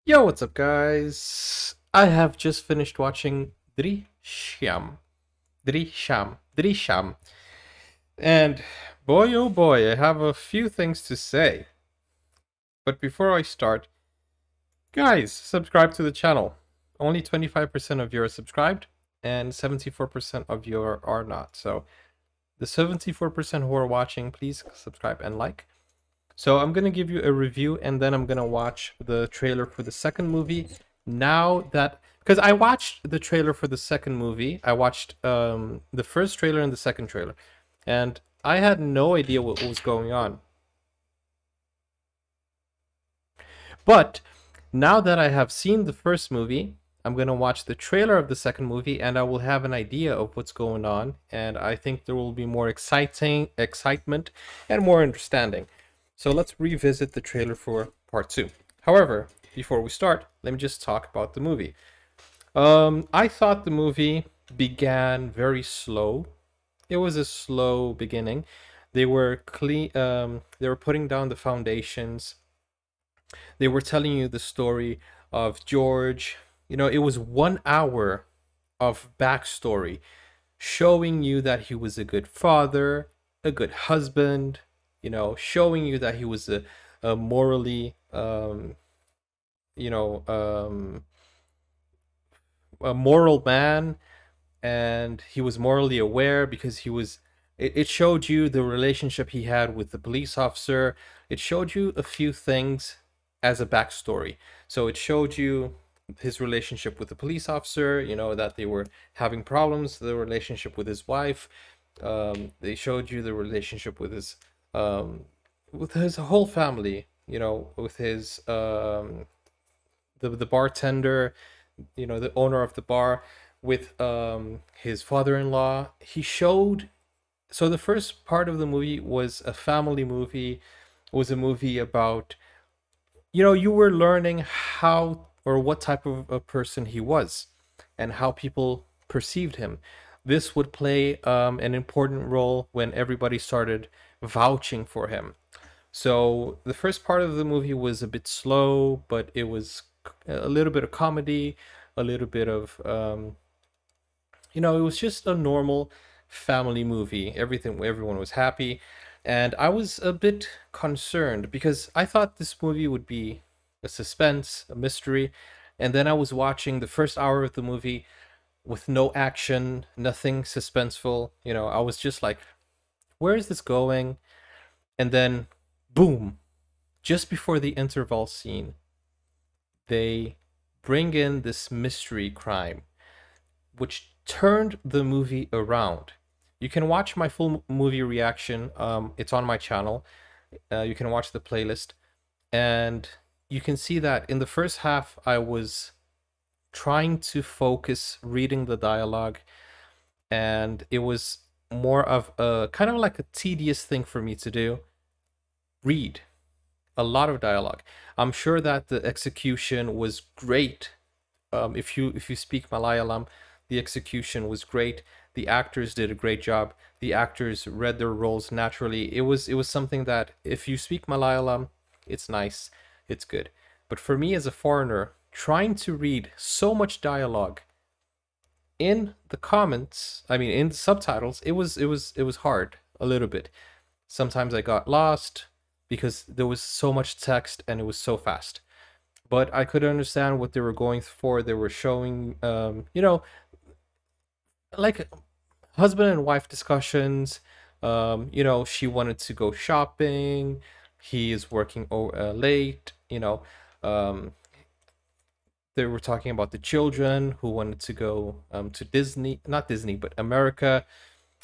Yo, what's up, guys? I have just finished watching Drishyam. And boy, oh boy, I have a few things to say. But before I start, guys, subscribe to the channel. Only 25% of you are subscribed, and 74% of you are not. So, the 74% who are watching, please subscribe and like. So I'm gonna give you a review, and then I'm gonna watch the trailer for the second movie. Now that because I watched the trailer for the second movie, I watched the first trailer and the second trailer, and I had no idea what was going on. But now that I have seen the first movie, I'm gonna watch the trailer of the second movie, and I will have an idea of what's going on. And I think there will be more excitement, and more understanding. So let's revisit the trailer for part two. However, before we start, let me just talk about the movie. I thought the movie began very slow. It was a slow beginning. They were clean. They were putting down the foundations. They were telling you the story of George. It was 1 hour of backstory showing you that he was a good father, a good husband, showing you that he was a morally, you know, um, a moral man, and he was morally aware because it showed you the relationship he had with the police officer. It showed you a few things as a backstory. So it showed you his relationship with the police officer, that they were having problems, the relationship with his wife. They showed you the relationship um, with his whole family, with his the bartender, the owner of the bar, with his father-in-law. He showed. So the first part of the movie was a family movie, was a movie about, you were learning how or what type of a person he was and how people perceived him. This would play an important role when everybody started vouching for him. So the first part of the movie was a bit slow, but it was a little bit of comedy, a little bit of, it was just a normal family movie. Everyone was happy, and I was a bit concerned because I thought this movie would be a suspense, a mystery, and then I was watching the first hour of the movie with no action, nothing suspenseful. I was just like, where is this going? And then, boom, just before the interval scene, they bring in this mystery crime, which turned the movie around. You can watch my full movie reaction. It's on my channel. You can watch the playlist, and you can see that in the first half, I was trying to focus reading the dialogue, and it was more of a kind of like a tedious thing for me to do. Read a lot of dialogue. I'm sure that the execution was great. If you speak Malayalam, the execution was great. The actors did a great job. The actors read their roles naturally. It was something that if you speak Malayalam, it's nice, it's good. But for me as a foreigner, trying to read so much dialogue in the comments, I mean in the subtitles, it was hard a little bit. Sometimes I got lost because there was so much text and it was so fast. But I could understand what they were going for. They were showing, like husband and wife discussions. She wanted to go shopping. He is working late. Um, they were talking about the children who wanted to go to Disney, not Disney, but America.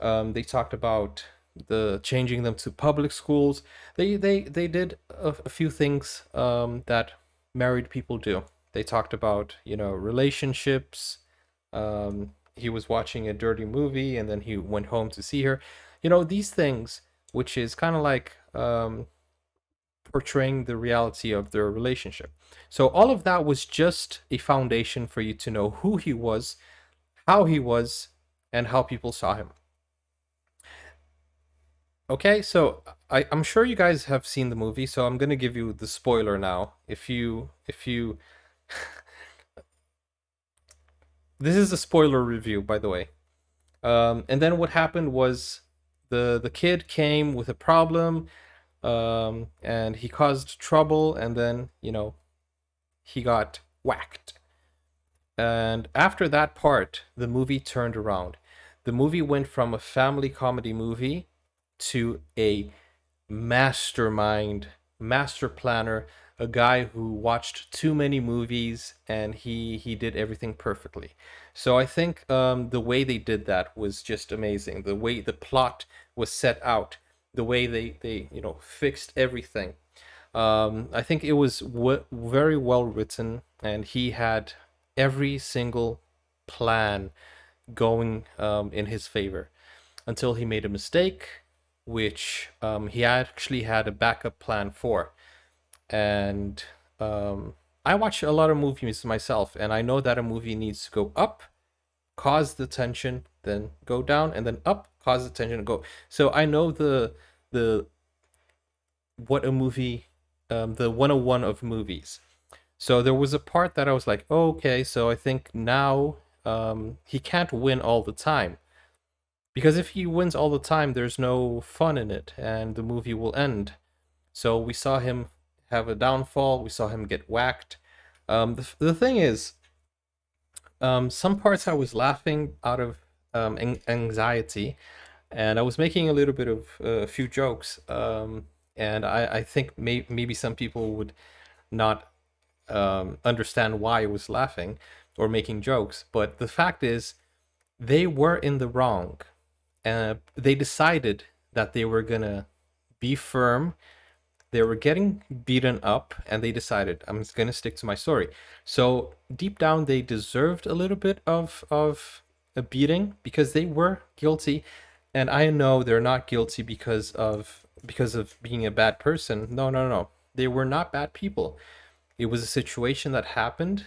They talked about the changing them to public schools. They did a few things that married people do. They talked about relationships. He was watching a dirty movie and then he went home to see her. These things, which is kind of like portraying the reality of their relationship. So all of that was just a foundation for you to know who he was, how he was, and how people saw him. Okay, so I'm sure you guys have seen the movie, so I'm gonna give you the spoiler now. If you This is a spoiler review, by the way. And then what happened was the kid came with a problem, and he caused trouble, and then he got whacked. And after that part, the movie turned around. The movie went from a family comedy movie to a mastermind, master planner, a guy who watched too many movies and he did everything perfectly. So I think the way they did that was just amazing. The way the plot was set out, the way they fixed everything. I think it was very well written, and he had every single plan going in his favor until he made a mistake, which he actually had a backup plan for. And I watch a lot of movies myself, and I know that a movie needs to go up, cause the tension, then go down, and then up, cause the tension, and go. So I know the what a movie, the 101 of movies. So there was a part that I was like, oh, okay, so I think now he can't win all the time. Because if he wins all the time, there's no fun in it, and the movie will end. So we saw him have a downfall. We saw him get whacked. The thing is, some parts I was laughing out of anxiety, and I was making a little bit of a few jokes. And I think maybe some people would not understand why I was laughing or making jokes. But the fact is, they were in the wrong. They decided that they were gonna be firm. They were getting beaten up, and they decided, I'm just gonna stick to my story. So deep down, they deserved a little bit of a beating because they were guilty. And I know they're not guilty because of being a bad person. No, no, no. They were not bad people. It was a situation that happened,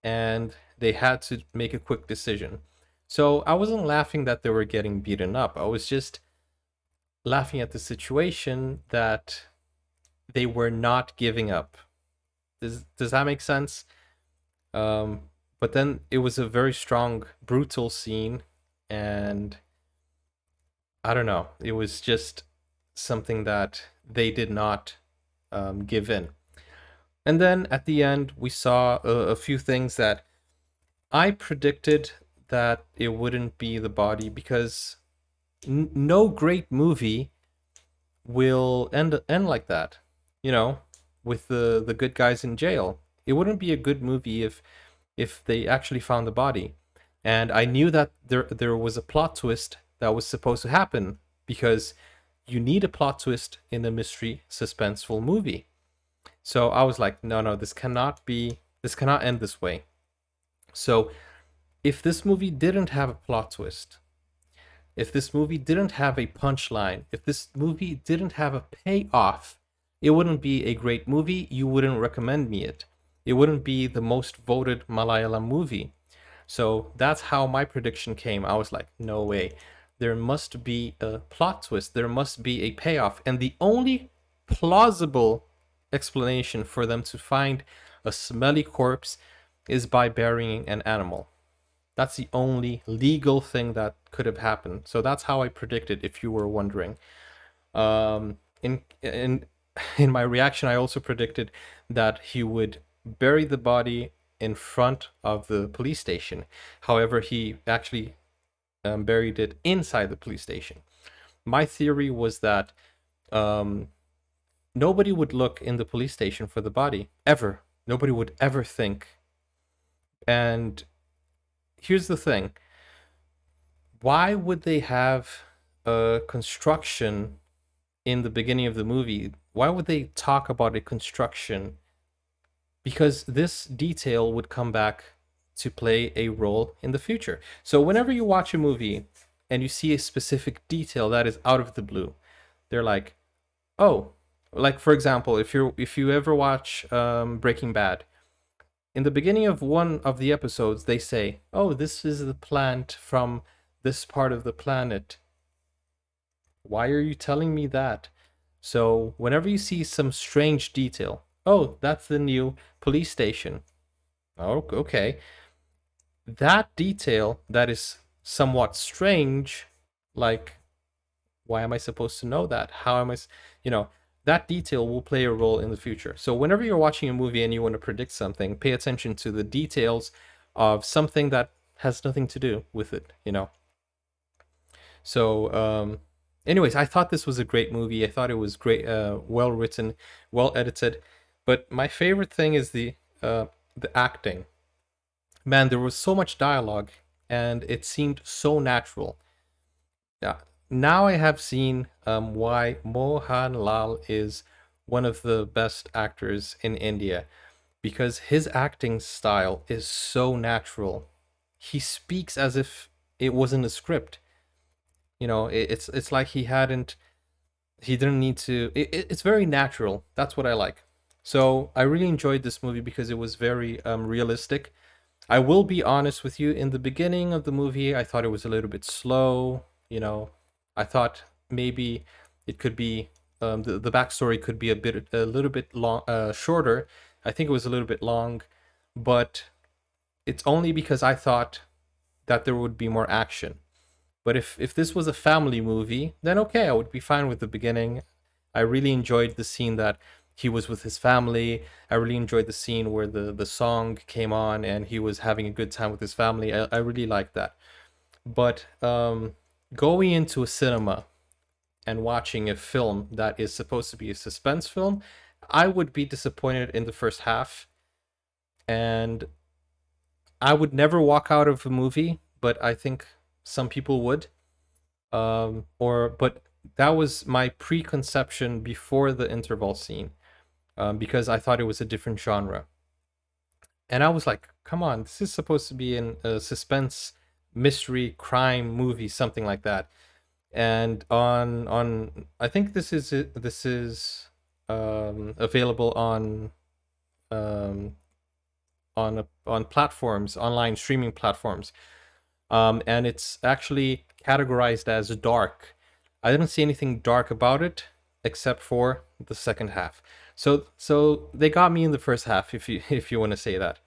and they had to make a quick decision. So I wasn't laughing that they were getting beaten up. I was just laughing at the situation that they were not giving up. Does that make sense? But then it was a very strong, brutal scene, and I don't know. It was just something that they did not give in. And then at the end, we saw a few things that I predicted that it wouldn't be the body because no great movie will end like that. You know, with the good guys in jail. It wouldn't be a good movie if they actually found the body. And I knew that there was a plot twist that was supposed to happen because you need a plot twist in a mystery suspenseful movie. So I was like, no, no, this cannot end this way. So if this movie didn't have a plot twist, if this movie didn't have a punchline, if this movie didn't have a payoff, it wouldn't be a great movie. You wouldn't recommend me it. It wouldn't be the most voted Malayalam movie. So that's how my prediction came. I was like, no way. There must be a plot twist. There must be a payoff. And the only plausible explanation for them to find a smelly corpse is by burying an animal. That's the only legal thing that could have happened. So that's how I predicted, if you were wondering. In in my reaction, I also predicted that he would bury the body in front of the police station. However, he actually buried it inside the police station. My theory was that nobody would look in the police station for the body ever. Nobody would ever think. And here's the thing: why would they have a construction in the beginning of the movie? Why would they talk about a construction? Because this detail would come back to play a role in the future. So whenever you watch a movie and you see a specific detail that is out of the blue, they're like, oh, like for example, if you ever watch Breaking Bad, in the beginning of one of the episodes, they say, oh, this is the plant from this part of the planet. Why are you telling me that? So whenever you see some strange detail, oh, that's the new police station. Oh, okay. That detail that is somewhat strange, like, why am I supposed to know that? How am I, you know, that detail will play a role in the future. So whenever you're watching a movie and you want to predict something, pay attention to the details of something that has nothing to do with it. So, anyways, I thought this was a great movie. I thought it was great, well written, well edited. But my favorite thing is the acting. Man, there was so much dialogue, and it seemed so natural. Yeah. Now I have seen why Mohanlal is one of the best actors in India, because his acting style is so natural. He speaks as if it wasn't a script. It's like he didn't need to. It's very natural. That's what I like. So I really enjoyed this movie because it was very realistic. I will be honest with you. In the beginning of the movie, I thought it was a little bit slow. I thought maybe it could be the backstory could be a little bit long, shorter. I think it was a little bit long, but it's only because I thought that there would be more action. But if this was a family movie, then okay, I would be fine with the beginning. I really enjoyed the scene that he was with his family. I really enjoyed the scene where the song came on and he was having a good time with his family. I really liked that. But going into a cinema and watching a film that is supposed to be a suspense film, I would be disappointed in the first half, and I would never walk out of a movie, but I think some people would. But that was my preconception before the interval scene, because I thought it was a different genre, and I was like, "Come on, this is supposed to be a suspense, mystery, crime movie, something like that." And I think this is available um, on platforms, online streaming platforms, and it's actually categorized as dark. I didn't see anything dark about it except for the second half. So they got me in the first half, if you if you want to say that.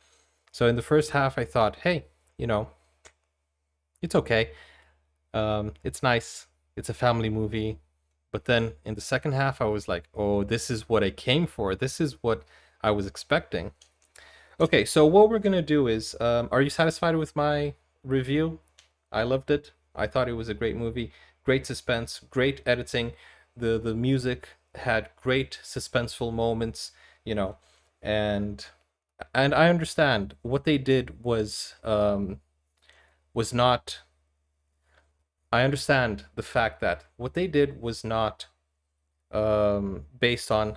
So in the first half, I thought, hey, you know, it's okay. It's nice. It's a family movie. But then in the second half, I was like, oh, this is what I came for. This is what I was expecting. Okay, so what we're gonna do is, are you satisfied with my review? I loved it. I thought it was a great movie, great suspense, great editing. The music had great suspenseful moments, you know, and and I understand what they did was not. I understand the fact that what they did was not based on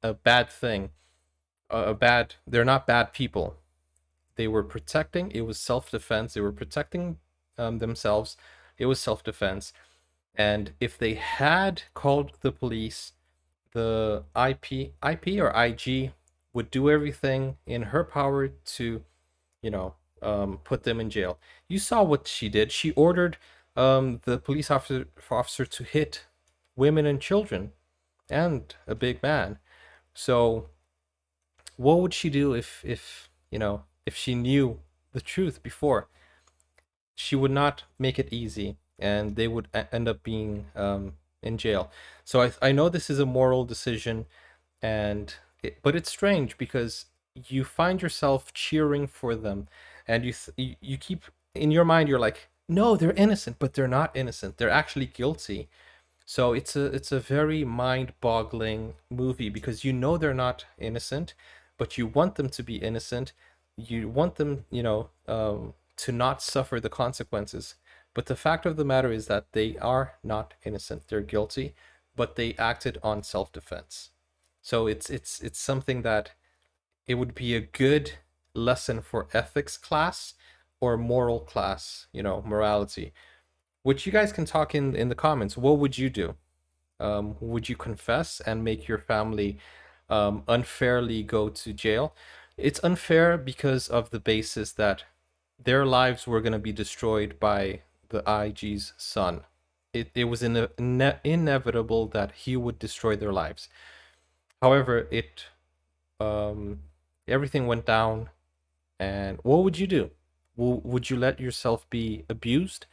a bad thing. A bad. They're not bad people. They were protecting. It was self defense. They were protecting themselves. It was self defense. And if they had called the police, the IP or IG would do everything in her power to, you know, put them in jail. You saw what she did. She ordered the police officer to hit women and children and a big man. So what would she do if she knew the truth before? She would not make it easy, and they would end up being in jail. So I know this is a moral decision, but it's strange because you find yourself cheering for them, and you keep in your mind, you're like, no, they're innocent, but they're not innocent. They're actually guilty. So it's a very mind-boggling movie because you know they're not innocent, but you want them to be innocent. You want them, to not suffer the consequences. But the fact of the matter is that they are not innocent. They're guilty, but they acted on self-defense. So it's something that it would be a good lesson for ethics class or moral class, morality, which you guys can talk in the comments. What would you do? Would you confess and make your family unfairly go to jail? It's unfair because of the basis that their lives were going to be destroyed by the IG's son. It was inevitable that he would destroy their lives. However, um, everything went down And what would you do? Would you let yourself be abused?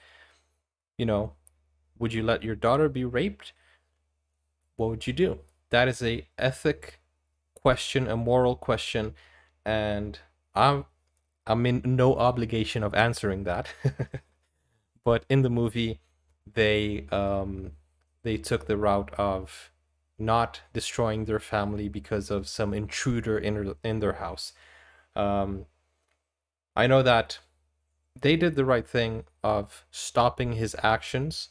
You know, would you let your daughter be raped? What would you do? That is a ethic question, a moral question, and I'm I'm in no obligation of answering that. But in the movie, they they took the route of not destroying their family because of some intruder in their house. Um, I know that they did the right thing of stopping his actions,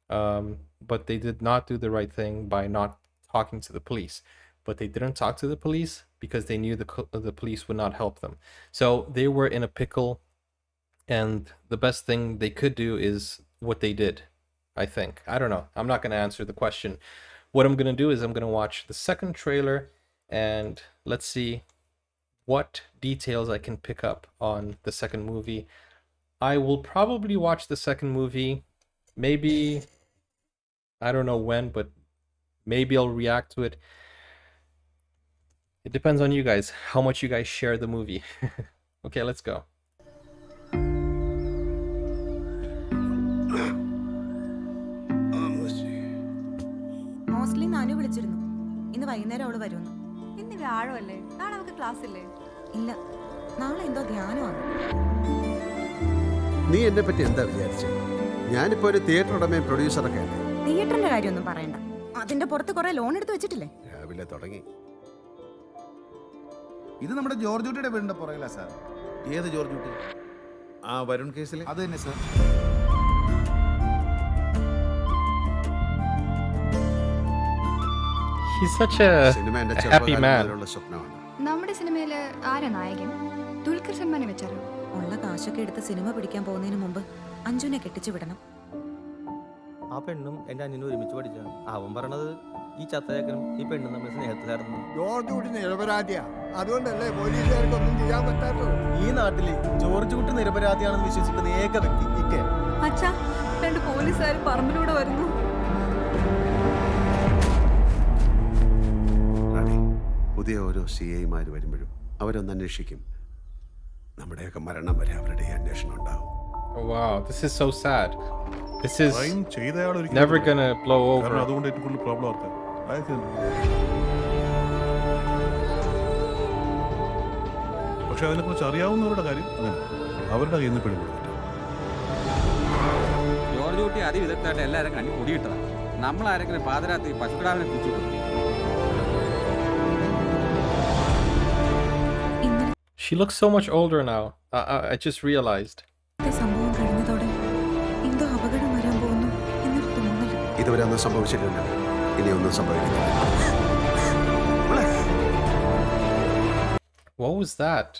but they did not do the right thing by not talking to the police. But they didn't talk to the police because they knew the police would not help them. So they were in a pickle, and the best thing they could do is what they did, I think. I don't know. I'm not going to answer the question. What I'm going to do is I'm going to watch the second trailer, and let's see what details I can pick up on the second movie. I will probably watch the second movie, maybe, I don't know when, but maybe I'll react to it. It depends on you guys, how much you guys share the movie. Okay, let's go. Mostly Nanu വിളിച്ചിരുന്നു. ഇന്ന് വൈകുന്നേരം അവള് വരുമെന്ന്. ഇന്ന് വ്യാഴമല്ലേ? നാളെ നമുക്ക് class ഇല്ലേ? ഇല്ല, നാളെ എന്തോ ധ്യാനമാണ്. നീ എന്നെ പറ്റി എന്താ വിചാരിച്ചത്? ഞാനിപ്പോ ഒരു തിയേറ്റർ ഉടമയും പ്രൊഡ്യൂസറൊക്കെ അല്ലേ. തിയേറ്ററിന്റെ കാര്യമൊന്നും പറയണ്ട. അതിന്റെ പുറത്ത് കുറെ ലോൺ എടുത്ത് വെച്ചിട്ടില്ലേ? രാവിലെ തുടങ്ങി. ഇത് നമ്മുടെ ജോർജ് കുട്ടിയുടെ വീടിന്റെ പുറകിലാ സാർ. ഏത് ജോർജ് കുട്ടി? ആ വരുൺ കേസിൽ? അത് തന്നെ sir. He's such a happy man. നമ്മുടെ സിനിമയില് ആരാ നായകൻ? ദുൽഖർ സൽമാനെ വെച്ചാലോ? ഉള്ള കാശൊക്കെ എടുത്ത് സിനിമ പിടിക്കാൻ പോകുന്നതിന് മുമ്പ് അഞ്ജുനെ കെട്ടിച്ചു വിടണം. ആ പെണ്ണും എൻ്റെ അനിയനും ഒരുമിച്ച് പഠിച്ചാണ്. അവൻ പറയണത് ഈ ചത്തയക്കനും ഈ പെണ്ണും തമ്മിൽ സ്നേഹത്തിലായിരുന്നു. ജോർജ് കുട്ടി നിരപരാധിയാ, അതുകൊണ്ടല്ലേ പോലീസുകാർക്കൊന്നും ചെയ്യാൻ പറ്റാത്തത്. ഈ നാട്ടില് ജോർജ് കുട്ടി നിരപരാധിയാണെന്ന് വിശ്വസിക്കുന്ന ഏക വ്യക്തി ഇക്കെ. അച്ഛാ, രണ്ട് പോലീസുകാർ പറമ്പിലൂടെ വരുന്നു. പുതിയ ഓരോ CIമാര് വരുമ്പോഴും അവരൊന്ന് അന്വേഷിക്കും. നമ്മുടെയൊക്കെ മരണം വരെ അവരുടെ ഈ അന്വേഷണം ഉണ്ടാവും. Wow, this is so sad. This is never gonna blow over. അതുകൊണ്ട് ഏറ്റവും കൂടുതൽ പ്രോബ്ലം ആർക്കാ? പക്ഷെ അതിനെക്കുറിച്ച് അറിയാവുന്നവരുടെ കാര്യം അങ്ങനെ അവരുടെ കയ്യിൽ നിന്ന് പിടികൂടും. ജോർജ് കുട്ടി അതിവിദഗ്ധമായിട്ട് എല്ലാവരും കണ്ണി പൊടിയിട്ടതാണ്. നമ്മളാരെങ്കിലും പാതിരാത്രി പശുക്കിടാവിനെ പിടിച്ചു. She looks so much older now. I just realized. സംഭവം കഴിഞ്ഞതോടെ എന്തോ അപകടം വരാൻ പോകുന്നു എന്നൊരു തോന്നൽ. ഇതുവരെ ഒന്നും സംഭവിച്ചിട്ടില്ല, ഇനി ഒന്നും സംഭവിക്കില്ല. What was that?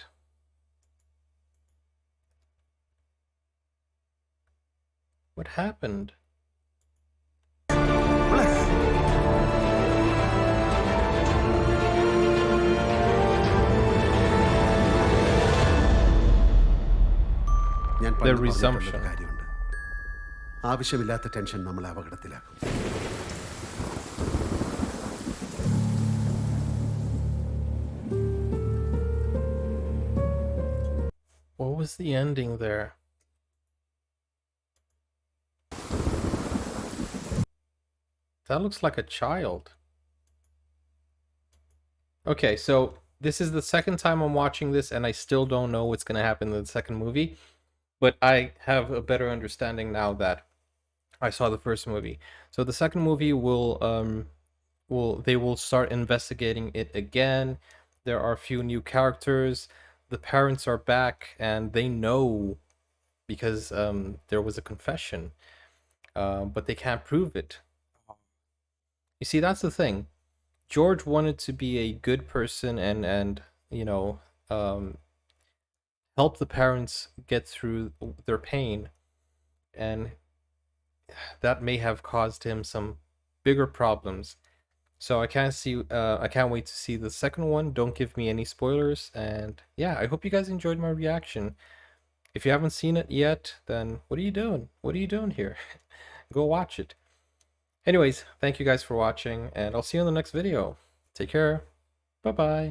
What happened? ഞാൻ The resumption. കാര്യമുണ്ട്. ആവശ്യമില്ലാത്ത ടെൻഷൻ നമ്മളെ അപകടത്തിലാക്കും. What was the ending there? That looks like a child. Okay, so this is the second time I'm watching this, and I still don't know what's going to happen in the second movie. But I have a better understanding now that I saw the first movie. So the second movie they will start investigating it again. There are a few new characters. The parents are back, and they know because there was a confession, but they can't prove it. You see, that's the thing. George wanted to be a good person and you know help the parents get through their pain, and that may have caused him some bigger problems. So I can't wait to see the second one. Don't give me any spoilers, and yeah, I hope you guys enjoyed my reaction. If you haven't seen it yet, then what are you doing? What are you doing here? Go watch it. Anyways, thank you guys for watching, and I'll see you in the next video. Take care. Bye bye.